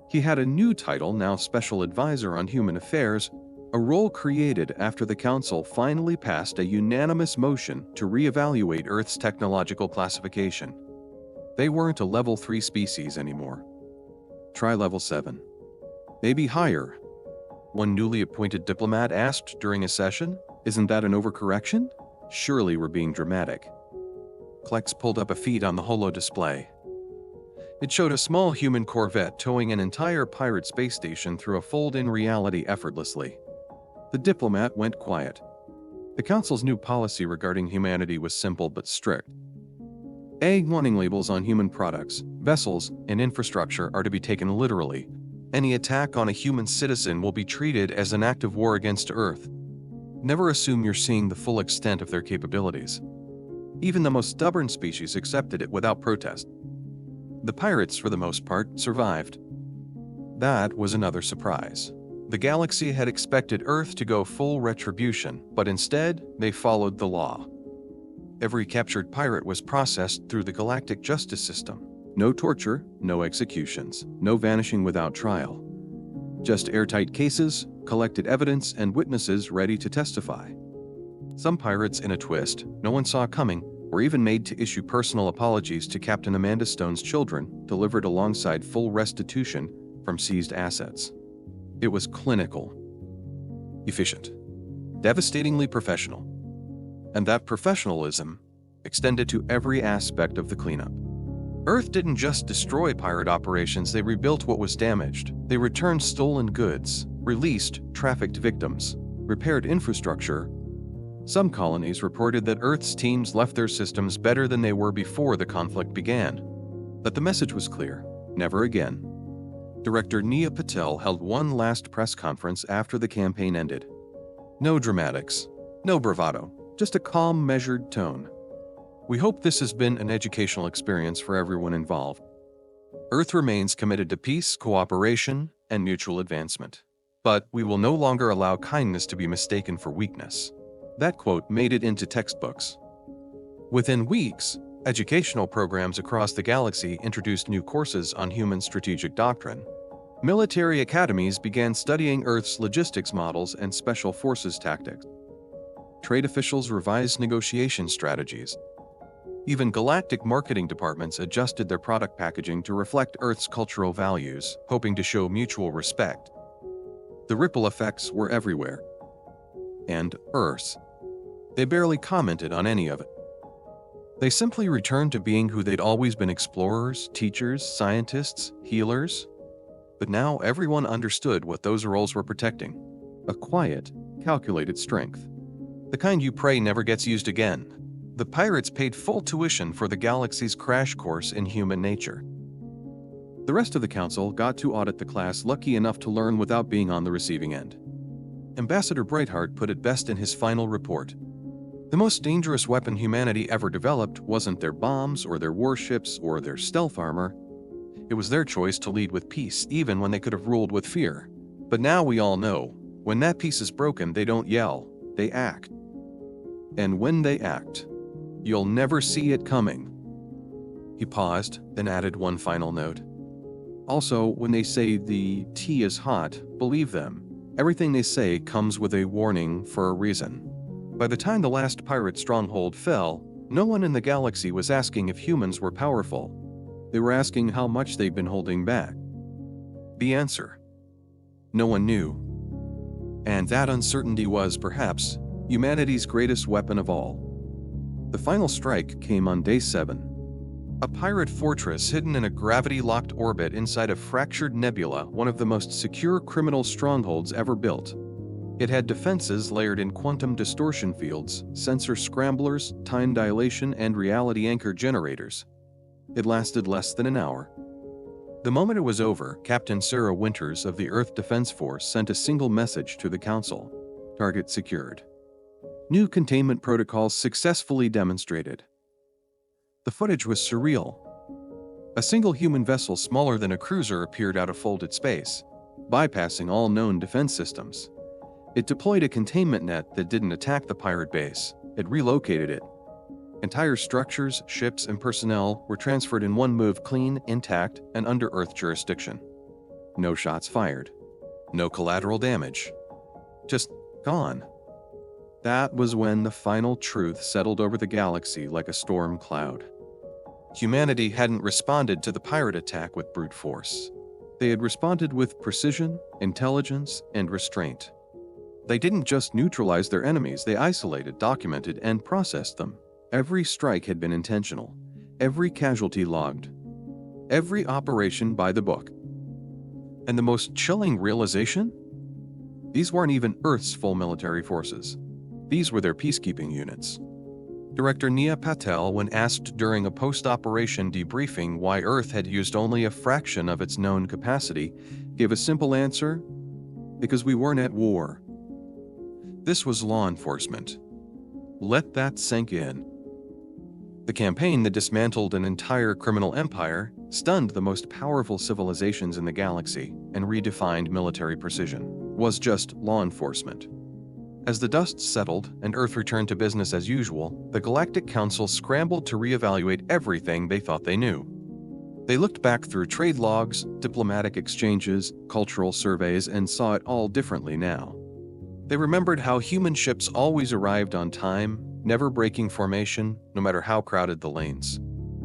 He had a new title, now Special Advisor on Human Affairs, a role created after the Council finally passed a unanimous motion to reevaluate Earth's technological classification. They weren't a level 3 species anymore. Try level 7. Maybe higher. One newly appointed diplomat asked during a session, "Isn't that an overcorrection? Surely we're being dramatic." Klex pulled up a feed on the holo display. It showed a small human corvette towing an entire pirate space station through a fold-in reality effortlessly. The diplomat went quiet. The Council's new policy regarding humanity was simple but strict. Warning labels on human products, vessels, and infrastructure are to be taken literally. Any attack on a human citizen will be treated as an act of war against Earth. Never assume you're seeing the full extent of their capabilities. Even the most stubborn species accepted it without protest. The pirates, for the most part, survived. That was another surprise. The galaxy had expected Earth to go full retribution, but instead, they followed the law. Every captured pirate was processed through the galactic justice system. No torture, no executions, no vanishing without trial. Just airtight cases, collected evidence, and witnesses ready to testify. Some pirates, in a twist no one saw coming, were even made to issue personal apologies to Captain Amanda Stone's children, delivered alongside full restitution from seized assets. It was clinical, efficient, devastatingly professional. And that professionalism extended to every aspect of the cleanup. Earth didn't just destroy pirate operations, they rebuilt what was damaged. They returned stolen goods, released trafficked victims, repaired infrastructure. Some colonies reported that Earth's teams left their systems better than they were before the conflict began. But the message was clear: never again. Director Nia Patel held one last press conference after the campaign ended. No dramatics, no bravado, just a calm, measured tone. We hope this has been an educational experience for everyone involved. Earth remains committed to peace, cooperation, and mutual advancement. But we will no longer allow kindness to be mistaken for weakness. That quote made it into textbooks. Within weeks, educational programs across the galaxy introduced new courses on human strategic doctrine. Military academies began studying Earth's logistics models and special forces tactics. Trade officials revised negotiation strategies. Even galactic marketing departments adjusted their product packaging to reflect Earth's cultural values, hoping to show mutual respect. The ripple effects were everywhere. And Earth. They barely commented on any of it. They simply returned to being who they'd always been: explorers, teachers, scientists, healers. But now everyone understood what those roles were protecting: a quiet, calculated strength. The kind you pray never gets used again. The pirates paid full tuition for the galaxy's crash course in human nature. The rest of the council got to audit the class lucky enough to learn without being on the receiving end. Ambassador Brightheart put it best in his final report. The most dangerous weapon humanity ever developed wasn't their bombs or their warships or their stealth armor. It was their choice to lead with peace, even when they could have ruled with fear. But now we all know, when that peace is broken, they don't yell, they act. And when they act, you'll never see it coming. He paused, then added one final note. Also, when they say the tea is hot, believe them. Everything they say comes with a warning for a reason. By the time the last pirate stronghold fell, no one in the galaxy was asking if humans were powerful. They were asking how much they'd been holding back. The answer: no one knew. And that uncertainty was, perhaps, humanity's greatest weapon of all. The final strike came on Day 7. A pirate fortress hidden in a gravity-locked orbit inside a fractured nebula, one of the most secure criminal strongholds ever built. It had defenses layered in quantum distortion fields, sensor scramblers, time dilation, and reality anchor generators. It lasted less than an hour. The moment it was over, Captain Sarah Winters of the Earth Defense Force sent a single message to the Council: target secured. New containment protocols successfully demonstrated. The footage was surreal. A single human vessel smaller than a cruiser appeared out of folded space, bypassing all known defense systems. It deployed a containment net that didn't attack the pirate base, it relocated it. Entire structures, ships, and personnel were transferred in one move, clean, intact, and under Earth jurisdiction. No shots fired. No collateral damage. Just gone. That was when the final truth settled over the galaxy like a storm cloud. Humanity hadn't responded to the pirate attack with brute force. They had responded with precision, intelligence, and restraint. They didn't just neutralize their enemies, they isolated, documented, and processed them. Every strike had been intentional, every casualty logged, every operation by the book. And the most chilling realization? These weren't even Earth's full military forces. These were their peacekeeping units. Director Nia Patel, when asked during a post-operation debriefing why Earth had used only a fraction of its known capacity, gave a simple answer: because we weren't at war. This was law enforcement. Let that sink in. The campaign that dismantled an entire criminal empire, stunned the most powerful civilizations in the galaxy, and redefined military precision, was just law enforcement. As the dust settled and Earth returned to business as usual, the Galactic Council scrambled to reevaluate everything they thought they knew. They looked back through trade logs, diplomatic exchanges, cultural surveys, and saw it all differently now. They remembered how human ships always arrived on time, never breaking formation, no matter how crowded the lanes.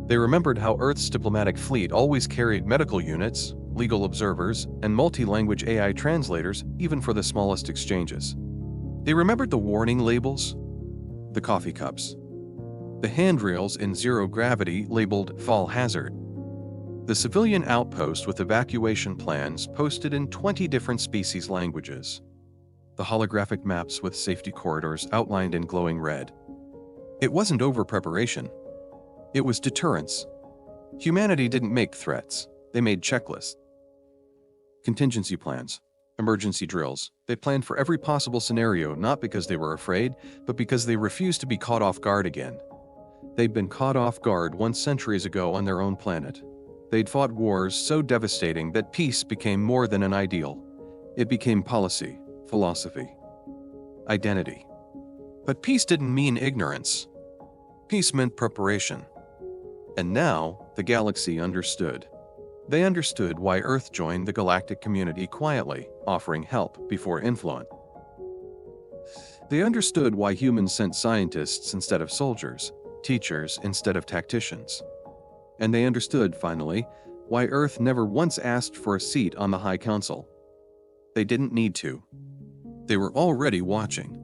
They remembered how Earth's diplomatic fleet always carried medical units, legal observers, and multi-language AI translators, even for the smallest exchanges. They remembered the warning labels, the coffee cups, the handrails in zero gravity labeled fall hazard, the civilian outpost with evacuation plans posted in 20 different species languages, the holographic maps with safety corridors outlined in glowing red. It wasn't over-preparation. It was deterrence. Humanity didn't make threats. They made checklists. Contingency plans, emergency drills. They planned for every possible scenario, not because they were afraid, but because they refused to be caught off guard again. They'd been caught off guard once centuries ago on their own planet. They'd fought wars so devastating that peace became more than an ideal. It became policy, philosophy, identity. But peace didn't mean ignorance. Peace meant preparation. And now, the galaxy understood. They understood why Earth joined the galactic community quietly, offering help before influence. They understood why humans sent scientists instead of soldiers, teachers instead of tacticians. And they understood, finally, why Earth never once asked for a seat on the High Council. They didn't need to. They were already watching,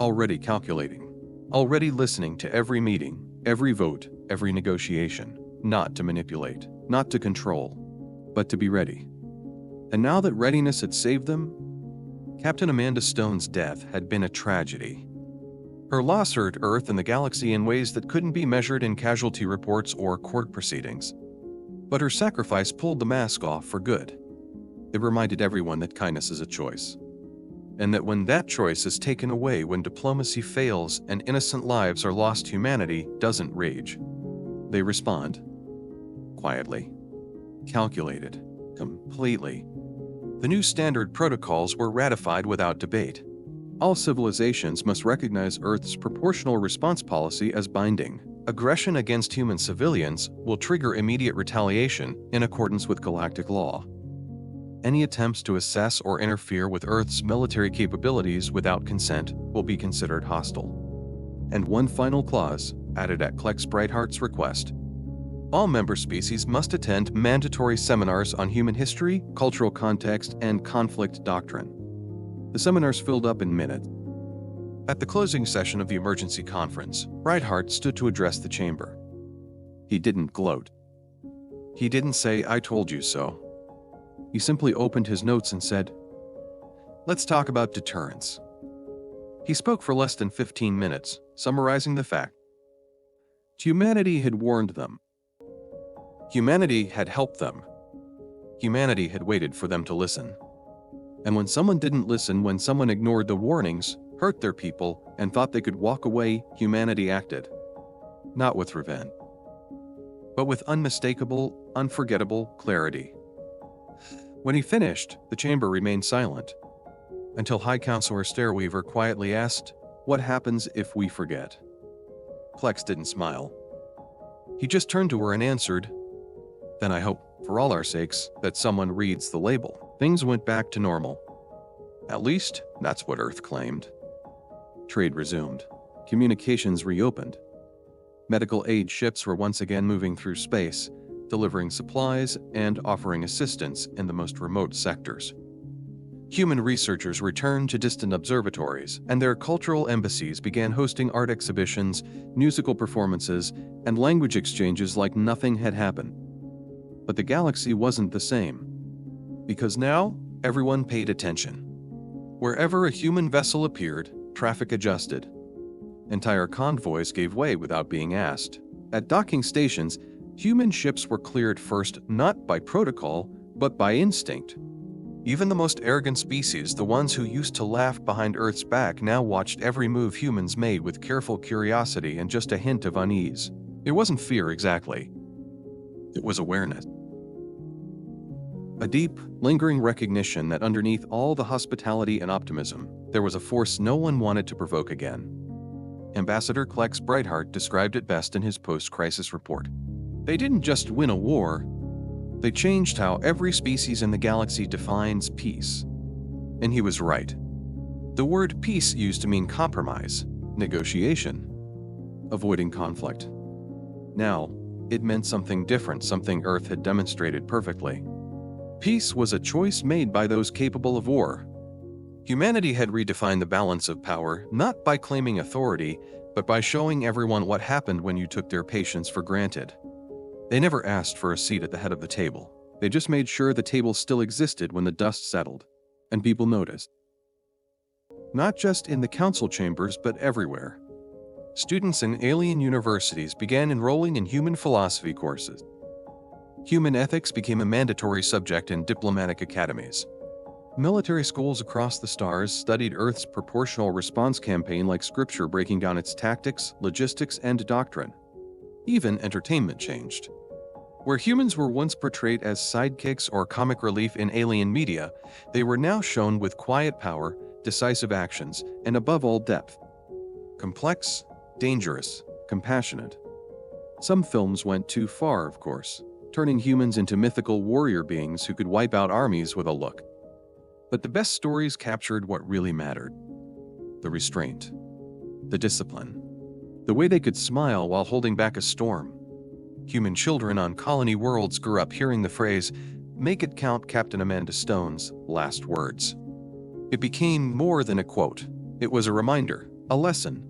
already calculating, already listening to every meeting, every vote, every negotiation, not to manipulate, not to control, but to be ready. And now that readiness had saved them, Captain Amanda Stone's death had been a tragedy. Her loss hurt Earth and the galaxy in ways that couldn't be measured in casualty reports or court proceedings. But her sacrifice pulled the mask off for good. It reminded everyone that kindness is a choice. And that when that choice is taken away, when diplomacy fails and innocent lives are lost, humanity doesn't rage. They respond. Quietly. Calculated. Completely. The new standard protocols were ratified without debate. All civilizations must recognize Earth's proportional response policy as binding. Aggression against human civilians will trigger immediate retaliation in accordance with galactic law. Any attempts to assess or interfere with Earth's military capabilities without consent will be considered hostile. And one final clause, added at Klex Brightheart's request. All member species must attend mandatory seminars on human history, cultural context, and conflict doctrine. The seminars filled up in minutes. At the closing session of the emergency conference, Brightheart stood to address the chamber. He didn't gloat. He didn't say, "I told you so." He simply opened his notes and said, "Let's talk about deterrence." He spoke for less than 15 minutes, summarizing the fact. Humanity had warned them. Humanity had helped them. Humanity had waited for them to listen. And when someone didn't listen, when someone ignored the warnings, hurt their people, and thought they could walk away, humanity acted. Not with revenge, but with unmistakable, unforgettable clarity. When he finished, the chamber remained silent, until High Counselor Stairweaver quietly asked, "What happens if we forget?" Klex didn't smile. He just turned to her and answered, "Then I hope, for all our sakes, that someone reads the label." Things went back to normal. At least, that's what Earth claimed. Trade resumed. Communications reopened. Medical aid ships were once again moving through space, delivering supplies and offering assistance in the most remote sectors. Human researchers returned to distant observatories, and their cultural embassies began hosting art exhibitions, musical performances, and language exchanges like nothing had happened. But the galaxy wasn't the same. Because now, everyone paid attention. Wherever a human vessel appeared, traffic adjusted. Entire convoys gave way without being asked. At docking stations, human ships were cleared first, not by protocol, but by instinct. Even the most arrogant species, the ones who used to laugh behind Earth's back, now watched every move humans made with careful curiosity and just a hint of unease. It wasn't fear exactly. It was awareness. A deep, lingering recognition that underneath all the hospitality and optimism, there was a force no one wanted to provoke again. Ambassador Klex Brightheart described it best in his post-crisis report. They didn't just win a war, they changed how every species in the galaxy defines peace. And he was right. The word peace used to mean compromise, negotiation, avoiding conflict. Now, it meant something different, something Earth had demonstrated perfectly. Peace was a choice made by those capable of war. Humanity had redefined the balance of power, not by claiming authority, but by showing everyone what happened when you took their patience for granted. They never asked for a seat at the head of the table. They just made sure the table still existed when the dust settled, and people noticed. Not just in the council chambers, but everywhere. Students in alien universities began enrolling in human philosophy courses. Human ethics became a mandatory subject in diplomatic academies. Military schools across the stars studied Earth's proportional response campaign like scripture, breaking down its tactics, logistics, and doctrine. Even entertainment changed. Where humans were once portrayed as sidekicks or comic relief in alien media, they were now shown with quiet power, decisive actions, and above all depth. Complex, dangerous, compassionate. Some films went too far, of course, turning humans into mythical warrior beings who could wipe out armies with a look. But the best stories captured what really mattered. The restraint, the discipline, the way they could smile while holding back a storm. Human children on colony worlds grew up hearing the phrase, "Make it count," Captain Amanda Stone's last words. It became more than a quote. It was a reminder, a lesson,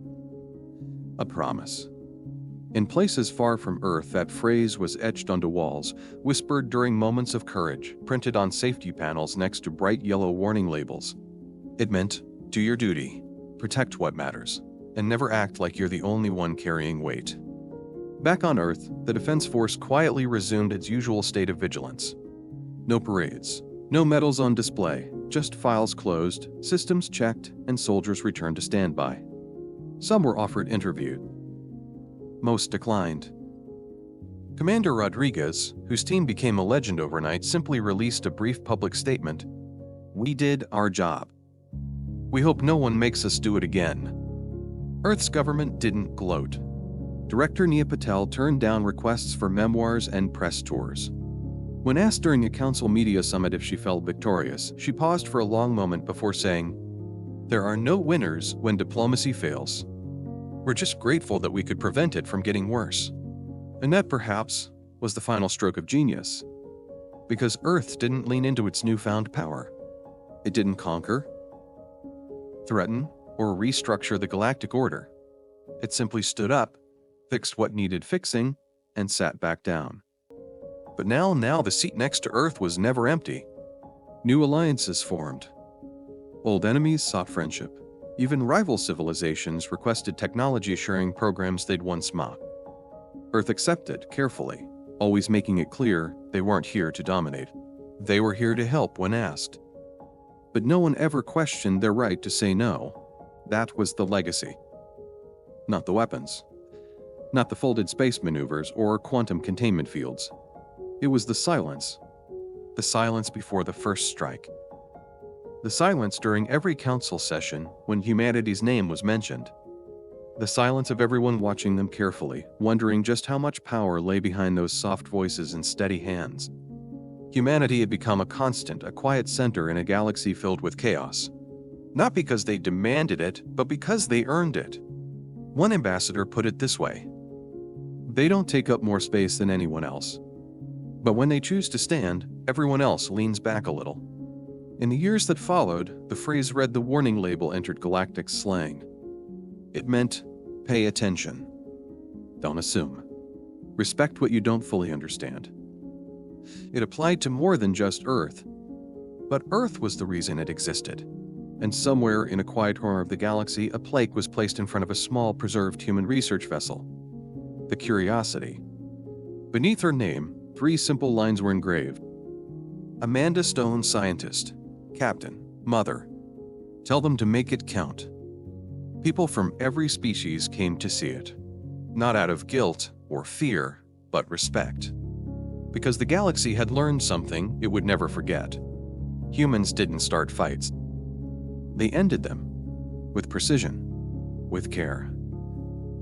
a promise. In places far from Earth, that phrase was etched onto walls, whispered during moments of courage, printed on safety panels next to bright yellow warning labels. It meant, do your duty, protect what matters, and never act like you're the only one carrying weight. Back on Earth, the Defense Force quietly resumed its usual state of vigilance. No parades, no medals on display, just files closed, systems checked, and soldiers returned to standby. Some were offered interviews. Most declined. Commander Rodriguez, whose team became a legend overnight, simply released a brief public statement. "We did our job. We hope no one makes us do it again." Earth's government didn't gloat. Director Nia Patel turned down requests for memoirs and press tours. When asked during a council media summit if she felt victorious, she paused for a long moment before saying, "There are no winners when diplomacy fails. We're just grateful that we could prevent it from getting worse." And that, perhaps, was the final stroke of genius. Because Earth didn't lean into its newfound power. It didn't conquer, threaten, or restructure the galactic order. It simply stood up, fixed what needed fixing, and sat back down. But now the seat next to Earth was never empty. New alliances formed. Old enemies sought friendship. Even rival civilizations requested technology-sharing programs they'd once mocked. Earth accepted carefully, always making it clear they weren't here to dominate. They were here to help when asked. But no one ever questioned their right to say no. That was the legacy. Not the weapons. Not the folded space maneuvers or quantum containment fields. It was the silence. The silence before the first strike. The silence during every council session when humanity's name was mentioned. The silence of everyone watching them carefully, wondering just how much power lay behind those soft voices and steady hands. Humanity had become a constant, a quiet center in a galaxy filled with chaos. Not because they demanded it, but because they earned it. One ambassador put it this way: "They don't take up more space than anyone else. But when they choose to stand, everyone else leans back a little." In the years that followed, the phrase read the warning label entered galactic slang. It meant, pay attention. Don't assume. Respect what you don't fully understand. It applied to more than just Earth. But Earth was the reason it existed. And somewhere in a quiet corner of the galaxy, a plaque was placed in front of a small, preserved human research vessel. The Curiosity. Beneath her name, 3 simple lines were engraved. Amanda Stone, Scientist. Captain. Mother. Tell them to make it count. People from every species came to see it. Not out of guilt or fear, but respect. Because the galaxy had learned something it would never forget. Humans didn't start fights. They ended them. With precision. With care.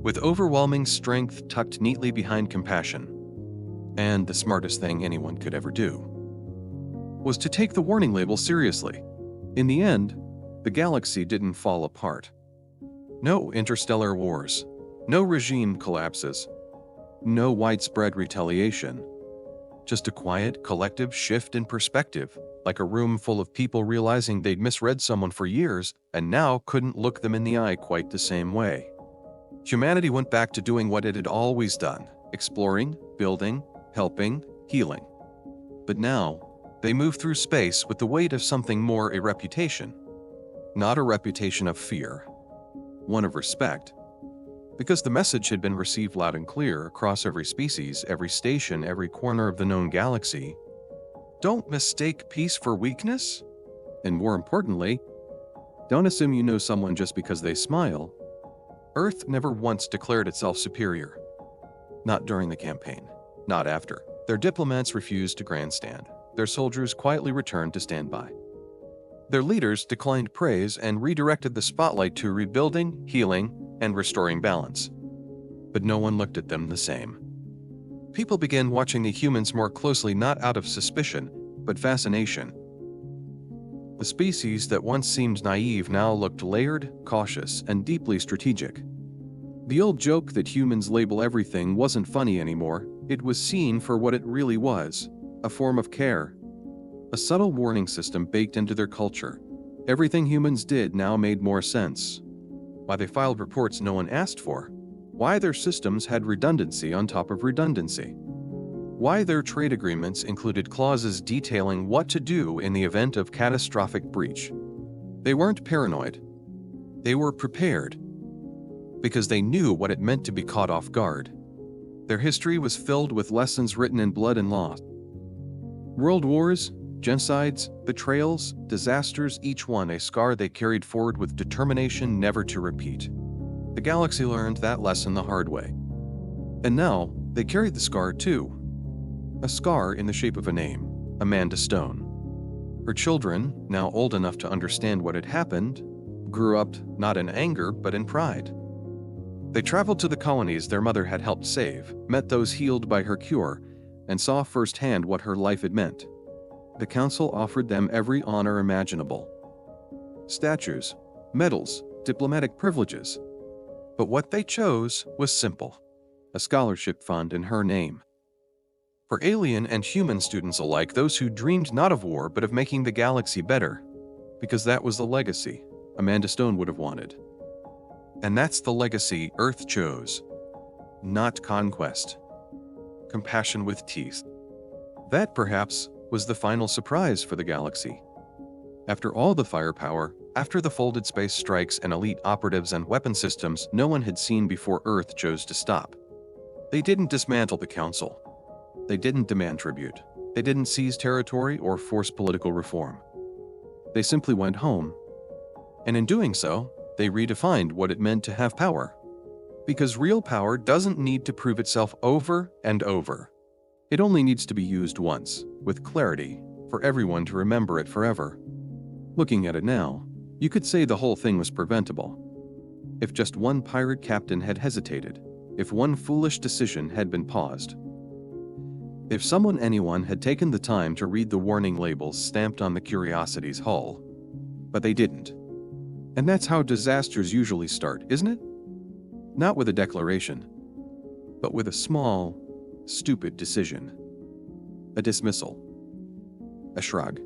With overwhelming strength tucked neatly behind compassion. And the smartest thing anyone could ever do was to take the warning label seriously. In the end, The galaxy didn't fall apart. No interstellar wars. No regime collapses. No widespread retaliation. Just a quiet, collective shift in perspective, like a room full of people realizing they'd misread someone for years and now couldn't look them in the eye quite the same way. Humanity went back to doing what it had always done: exploring, building, helping, healing. But now, they move through space with the weight of something more: a reputation. Not a reputation of fear, one of respect. Because the message had been received loud and clear across every species, every station, every corner of the known galaxy. Don't mistake peace for weakness. And more importantly, don't assume you know someone just because they smile. Earth never once declared itself superior. Not during the campaign, not after. Their diplomats refused to grandstand. Their soldiers quietly returned to stand by. Their leaders declined praise and redirected the spotlight to rebuilding, healing, and restoring balance. But no one looked at them the same. People began watching the humans more closely, not out of suspicion, but fascination. The species that once seemed naive now looked layered, cautious, and deeply strategic. The old joke that humans label everything wasn't funny anymore. It was seen for what it really was: a form of care. A subtle warning system baked into their culture. Everything humans did now made more sense. Why they filed reports no one asked for. Why their systems had redundancy on top of redundancy. Why their trade agreements included clauses detailing what to do in the event of catastrophic breach. They weren't paranoid. They were prepared. Because they knew what it meant to be caught off guard. Their history was filled with lessons written in blood and loss. World wars, genocides, betrayals, disasters, each one a scar they carried forward with determination never to repeat. The galaxy learned that lesson the hard way. And now, they carried the scar too. A scar in the shape of a name: Amanda Stone. Her children, now old enough to understand what had happened, grew up not in anger but in pride. They traveled to the colonies their mother had helped save, met those healed by her cure, and saw firsthand what her life had meant. The council offered them every honor imaginable: statues, medals, diplomatic privileges. But what they chose was simple: a scholarship fund in her name. For alien and human students alike, those who dreamed not of war but of making the galaxy better. Because that was the legacy Amanda Stone would have wanted. And that's the legacy Earth chose. Not conquest. Compassion with teeth. That, perhaps, was the final surprise for the galaxy. After all the firepower, after the folded space strikes and elite operatives and weapon systems no one had seen before, Earth chose to stop. They didn't dismantle the council. They didn't demand tribute. They didn't seize territory or force political reform. They simply went home. And in doing so, they redefined what it meant to have power. Because real power doesn't need to prove itself over and over. It only needs to be used once, with clarity, for everyone to remember it forever. Looking at it now, you could say the whole thing was preventable. If just one pirate captain had hesitated, if one foolish decision had been paused. If anyone had taken the time to read the warning labels stamped on the Curiosity's hull. But they didn't. And that's how disasters usually start, isn't it? Not with a declaration, but with a small, stupid decision. A dismissal. A shrug.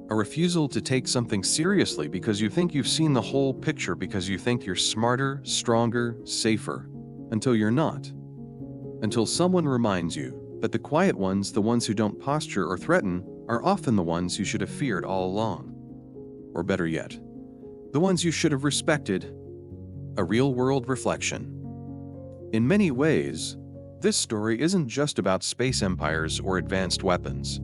A refusal to take something seriously because you think you've seen the whole picture, because you think you're smarter, stronger, safer, until you're not. Until someone reminds you that the quiet ones, the ones who don't posture or threaten, are often the ones you should have feared all along. Or better yet, the ones you should have respected. A real-world reflection. In many ways, this story isn't just about space empires or advanced weapons.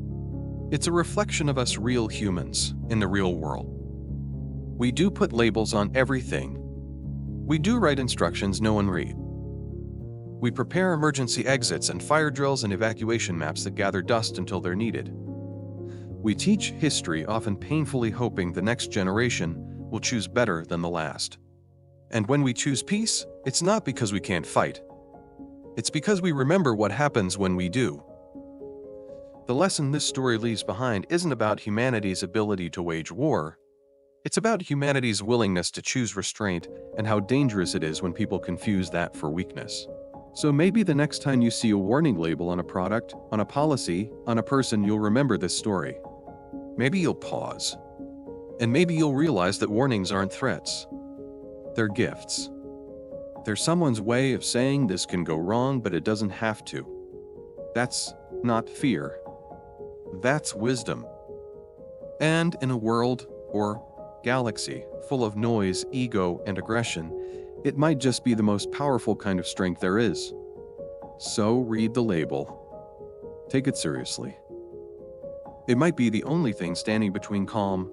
It's a reflection of us real humans in the real world. We do put labels on everything. We do write instructions no one reads. We prepare emergency exits and fire drills and evacuation maps that gather dust until they're needed. We teach history, often painfully hoping the next generation will choose better than the last. And when we choose peace, it's not because we can't fight. It's because we remember what happens when we do. The lesson this story leaves behind isn't about humanity's ability to wage war. It's about humanity's willingness to choose restraint and how dangerous it is when people confuse that for weakness. So maybe the next time you see a warning label on a product, on a policy, on a person, you'll remember this story. Maybe you'll pause. And maybe you'll realize that warnings aren't threats. They're gifts. They're someone's way of saying this can go wrong, but it doesn't have to. That's not fear. That's wisdom. And in a world, or galaxy, full of noise, ego, and aggression, it might just be the most powerful kind of strength there is. So read the label. Take it seriously. It might be the only thing standing between calm